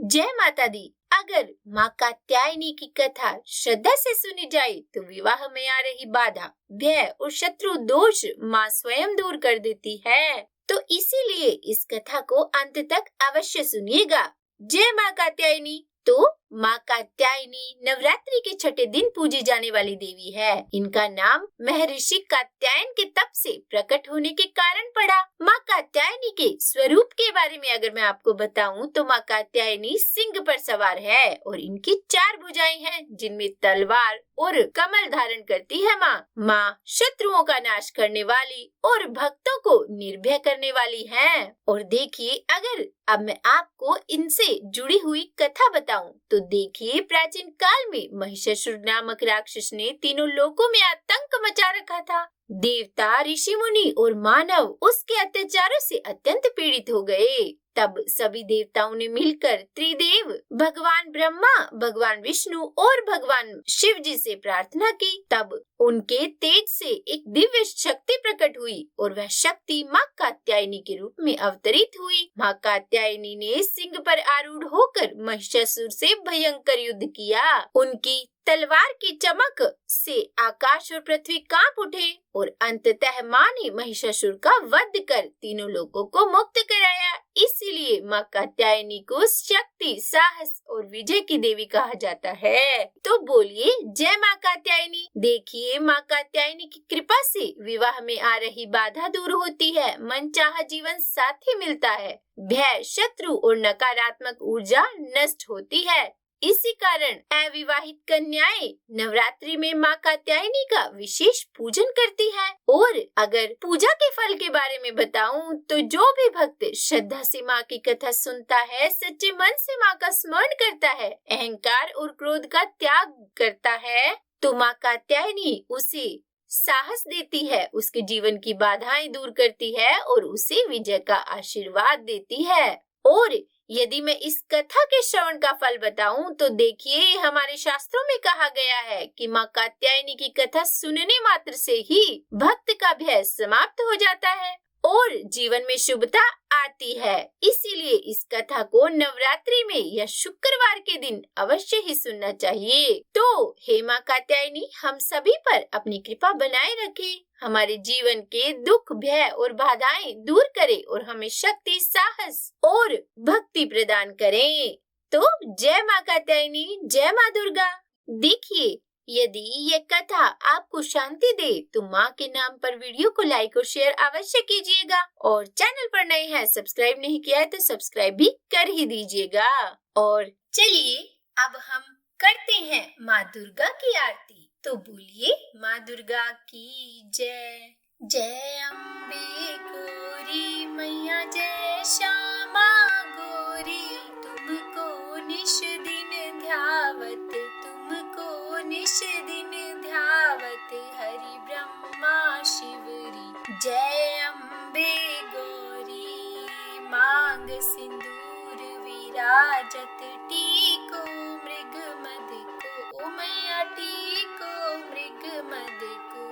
जय माता दी। अगर माँ कात्यायनी की कथा श्रद्धा से सुनी जाए तो विवाह में आ रही बाधा, भय और शत्रु दोष माँ स्वयं दूर कर देती है। तो इसीलिए इस कथा को अंत तक अवश्य सुनिएगा। जय माँ कात्यायनी। तो माँ कात्यायनी नवरात्रि के छठे दिन पूजी जाने वाली देवी है। इनका नाम महर्षि कात्यायन के तप से प्रकट होने के कारण पड़ा। माँ कात्यायनी के स्वरूप के बारे में अगर मैं आपको बताऊं तो माँ कात्यायनी सिंह पर सवार है और इनकी 4 भुजाएं हैं जिनमें तलवार और कमल धारण करती है। माँ शत्रुओं का नाश करने वाली और भक्तों को निर्भय करने वाली है। और देखिए, अगर अब मैं आपको इनसे जुड़ी हुई कथा बताऊं तो देखिए, प्राचीन काल में महिषासुर नामक राक्षस ने तीनों लोकों में आतंक मचा रखा था। देवता, ऋषि मुनि और मानव उसके अत्याचारों से अत्यंत पीड़ित हो गए। तब सभी देवताओं ने मिलकर त्रिदेव भगवान ब्रह्मा, भगवान विष्णु और भगवान शिव जी से प्रार्थना की। तब उनके तेज से एक दिव्य शक्ति प्रकट हुई और वह शक्ति माँ कात्यायनी के रूप में अवतरित हुई। माँ कात्यायनी ने सिंह पर आरूढ़ होकर महिषासुर से भयंकर युद्ध किया। उनकी तलवार की चमक से आकाश और पृथ्वी कांप उठे और अंततः माँ ने महिषासुर का वध कर तीनों लोगों को मुक्त कराया। इसीलिए माँ कात्यायनी को शक्ति, साहस और विजय की देवी कहा जाता है। तो बोलिए जय माँ कात्यायनी। देखिए, माँ कात्यायनी की कृपा से विवाह में आ रही बाधा दूर होती है, मनचाहा जीवन साथी मिलता है, भय, शत्रु और नकारात्मक ऊर्जा नष्ट होती है। इसी कारण अविवाहित कन्याएं नवरात्रि में माँ कात्यायनी का विशेष पूजन करती है। और अगर पूजा के फल के बारे में बताऊं तो जो भी भक्त श्रद्धा से माँ की कथा सुनता है, सच्चे मन से माँ का स्मरण करता है, अहंकार और क्रोध का त्याग करता है, तो माँ कात्यायनी उसे साहस देती है, उसके जीवन की बाधाएं दूर करती है और उसे विजय का आशीर्वाद देती है। और यदि मैं इस कथा के श्रवण का फल बताऊं तो देखिए, हमारे शास्त्रों में कहा गया है कि माँ कात्यायनी की कथा सुनने मात्र से ही भक्त का भय समाप्त हो जाता है और जीवन में शुभता आती है। इसीलिए इस कथा को नवरात्रि में या शुक्रवार के दिन अवश्य ही सुनना चाहिए। तो हे माँ कात्यायनी, हम सभी पर अपनी कृपा बनाए रखे, हमारे जीवन के दुख, भय और बाधाएं दूर करे और हमें शक्ति, साहस और भक्ति प्रदान करें। तो जय माँ कात्यायनी, जय माँ दुर्गा। देखिए, यदि ये कथा आपको शांति दे तो माँ के नाम पर वीडियो को लाइक और शेयर अवश्य कीजिएगा और चैनल पर नए हैं, सब्सक्राइब नहीं किया है तो सब्सक्राइब भी कर ही दीजिएगा। और चलिए अब हम करते हैं माँ दुर्गा की आरती। तो बोलिए माँ दुर्गा की जय। जय अम्बे गौरी मैया, जय श्यामा गौरी, तुमको निश दिन ध्यावत, तुमको निश दिन ध्यावत, हरि ब्रह्मा शिवरी। जय अम्बे गौरी, मांग सिंदूर विराजत, टीको मृग मद को, ओ मैया टीको मृग मद को।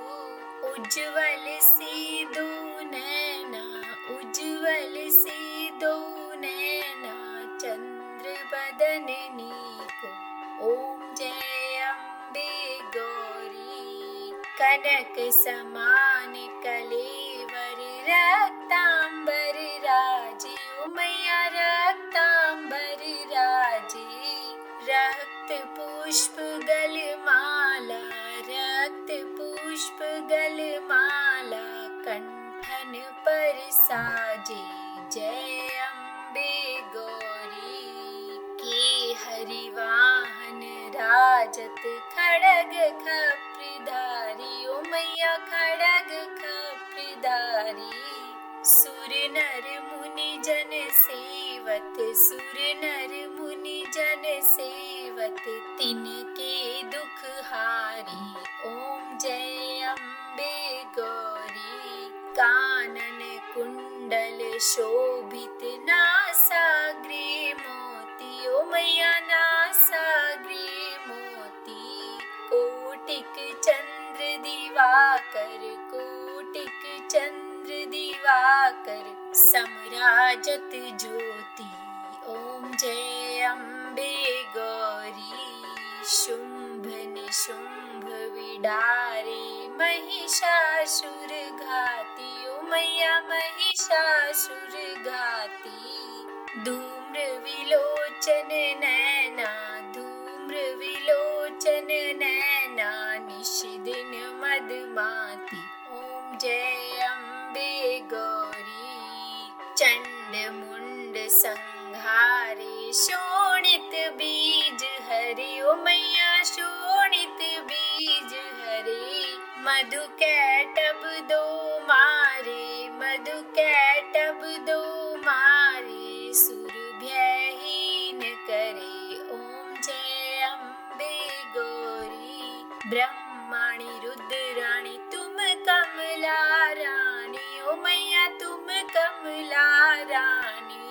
उज्ज्वल से दो नैना, उज्ज्वल से दो नैना, चंद्र बदन नीको, ओम जय अम्बे गौरी। कनक समान कलेवर, रक्तांबर राजे, ओ मैया रक्तांबर राजे। रक्त पुष्प गलमाला, रक्त पुष्प गलमाला, कंठन पर साजे। जय अम्बे गौरी के हरिवाहन राजत, खड़ग खप्रिधारी, ओ मैया खड़ग खप्रिधारी। सुर नर मुनि जन सेवत, सुर नर मुनि जन सेवत, तिनके दुख हारी। ओम जय अम्बे गौरी। कानन कुंडल शोभित, नासाग्रे मोती, ओ मैया नासाग्रे मोती। कोटिक चंद्र दिवाकर, कोटिक चंद्र दिवाकर, समराजत ज्योति। ओम जय अम्बे शुंभ निशुंभ विडारे महिषासुर घाती, ओ मैया महिषासुर घाती। धूम्र विलोचन नैना, धूम्र विलोचन नैना, निश दिन मदमाती। ओम जय अम्बे गौरी। चंड मुंड संहारे शोणित बीज हरे, ओ मैया शोणित बीज हरे। मधु कैटभ दो मारे, मधु कैटभ दो मारे, सुर भयहीन करे। ओम जय अम्बे गौरी। ब्रह्माणी रुद्राणी तुम कमला रानी, ओ मैया तुम कमला रानी।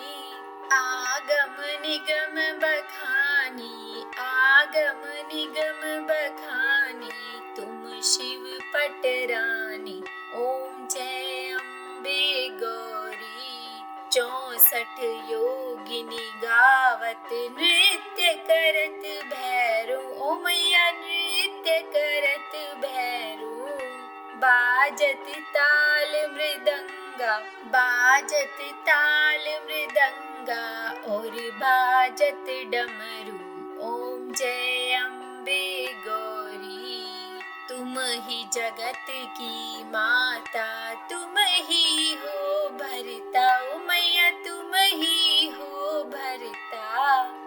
आगम निगम बखानी, आगम निगम बखानी, तुम शिव पटरानी। ओम जय अम्बे गौरी। 64 योगिनी गावत नृत्य करत भैरू, ओ मैया नृत्य करत भैरू। बाजत ताल मृदंगा, बाजत ताल मृदंगा, और बाजत डमरू। ओम जय अम्बे गौरी। तुम ही जगत की माता, तुम ही हो भरता, ओ मैया तुम ही हो भरता।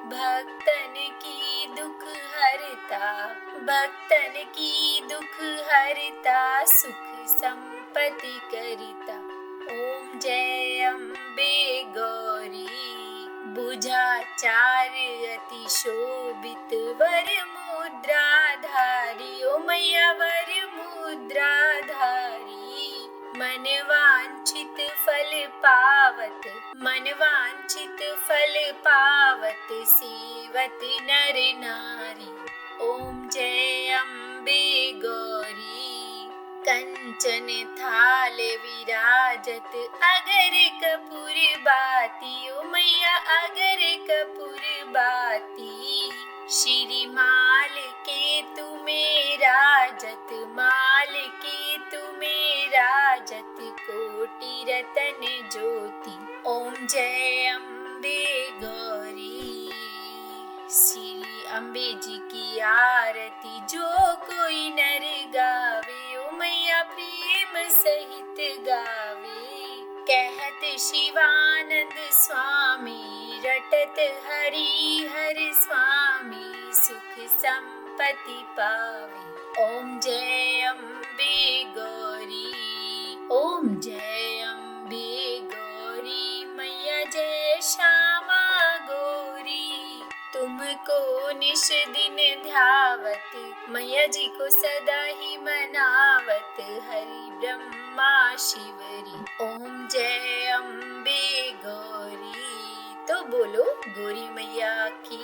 भक्तन की दुख हरता, भक्तन की दुख हरता, सुख संपत्ति करिता। ओम जय अम्बे गौरी। बुझाचार अति शोभित वर मुद्राधारी, ओ मैया वर मुद्राधारी। मन वांछित फल पावत, मन वांछित फल पावत, सेवत नर नारी। ओम जय अम्बे गौरी। कंचन थाल विराजत अगर कपूर बाती, ओ मैया अगर कपूर बाती। श्री माल के तुम्हें राजत, माल के तुम्हें राजत, कोटि रतन ज्योति। ओम जय अम्बे गौरी। श्री अम्बे जी की आरती जो कोई नर गावे, ओ मैया प्रेम सहित गावे। कहत शिवानंद स्वामी, रटत हरि हर स्वामी, सुख संपत्ति पावे। ओम जय अम्बे गौरी। ओम जय अम्बे गौरी। मैया जय श्यामा गौरी। तुमको निश दिन ध्यावत, मैया जी को सदा ही मनावत, हरि ब्रह्मा शिवरी। ओम जय अम्बे गौरी। तो बोलो गौरी मैया की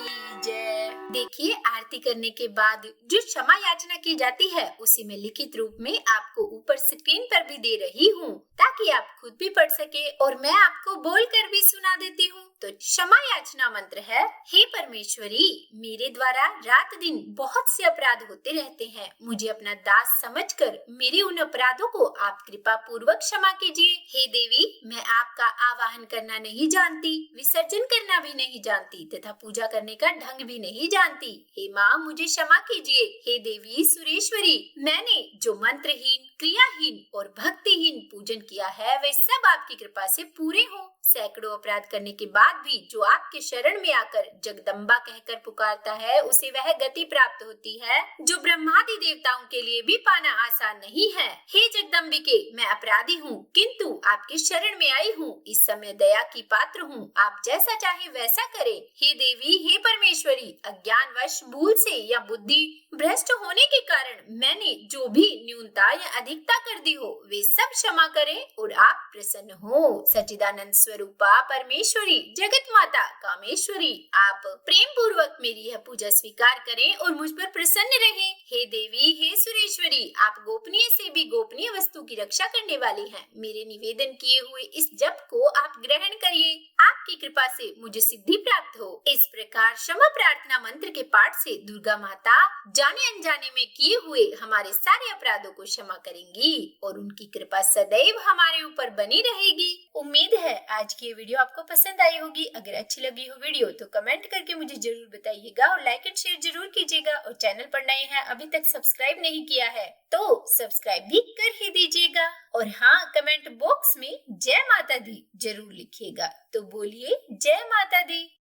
जय। देखिए, आरती करने के बाद जो क्षमा याचना की जाती है उसी में लिखित रूप में आपको ऊपर स्क्रीन पर भी दे रही हूँ, ताकि आप खुद भी पढ़ सके और मैं आपको बोलकर भी सुना देती हूँ। तो क्षमा याचना मंत्र है, हे परमेश्वरी, मेरे द्वारा रात दिन बहुत से अपराध होते रहते हैं। मुझे अपना दास समझकर मेरे उन अपराधों को आप कृपा पूर्वक क्षमा कीजिए। हे देवी, मैं आपका आवाहन करना नहीं जानती, विसर्जन करना भी नहीं जानती तथा पूजा करने का ढंग भी नहीं जानती। हे माँ, मुझे क्षमा कीजिए। हे देवी सुरेश्वरी, मैंने जो मंत्रहीन, क्रियाहीन और भक्तिहीन पूजन किया है वे सब आपकी कृपा से पूरे हों। सैकड़ों अपराध करने के बाद भी जो आपके शरण में आकर जगदम्बा कहकर पुकारता है उसे वह गति प्राप्त होती है जो ब्रह्मादि देवताओं के लिए भी पाना आसान नहीं है। हे जगदम्बिके, मैं अपराधी हूँ किंतु आपके शरण में आई हूँ। इस समय दया की पात्र हूँ, आप जैसा चाहे वैसा करें। हे देवी, हे परमेश्वरी, अज्ञानवश भूल से या बुद्धि भ्रष्ट होने के कारण मैंने जो भी न्यूनता या अधिक अधिकता कर दी हो वे सब क्षमा करें और आप प्रसन्न हो। सच्चिदानंद स्वरूपा परमेश्वरी जगत माता कामेश्वरी, आप प्रेम पूर्वक मेरी यह पूजा स्वीकार करें और मुझ पर प्रसन्न रहें। हे देवी, हे सुरेश्वरी, आप गोपनीय से भी गोपनीय वस्तु की रक्षा करने वाली हैं। मेरे निवेदन किए हुए इस जप को आप ग्रहण करिए। आपकी कृपा से मुझे सिद्धि प्राप्त हो। इस प्रकार क्षमा प्रार्थना मंत्र के पाठ से दुर्गा माता जाने अनजाने में किए हुए हमारे सारे अपराधों को क्षमा करेंगी और उनकी कृपा सदैव हमारे ऊपर बनी रहेगी। उम्मीद है आज की ये वीडियो आपको पसंद आई होगी। अगर अच्छी लगी हो वीडियो तो कमेंट करके मुझे जरूर बताइएगा और लाइक एंड शेयर जरूर कीजिएगा। और चैनल पर नए हैं, अभी तक सब्सक्राइब नहीं किया है तो सब्सक्राइब भी कर ही दीजिएगा। और हाँ, कमेंट बॉक्स में जय माता दी जरूर लिखिएगा। तो बोलिए जय माता दी।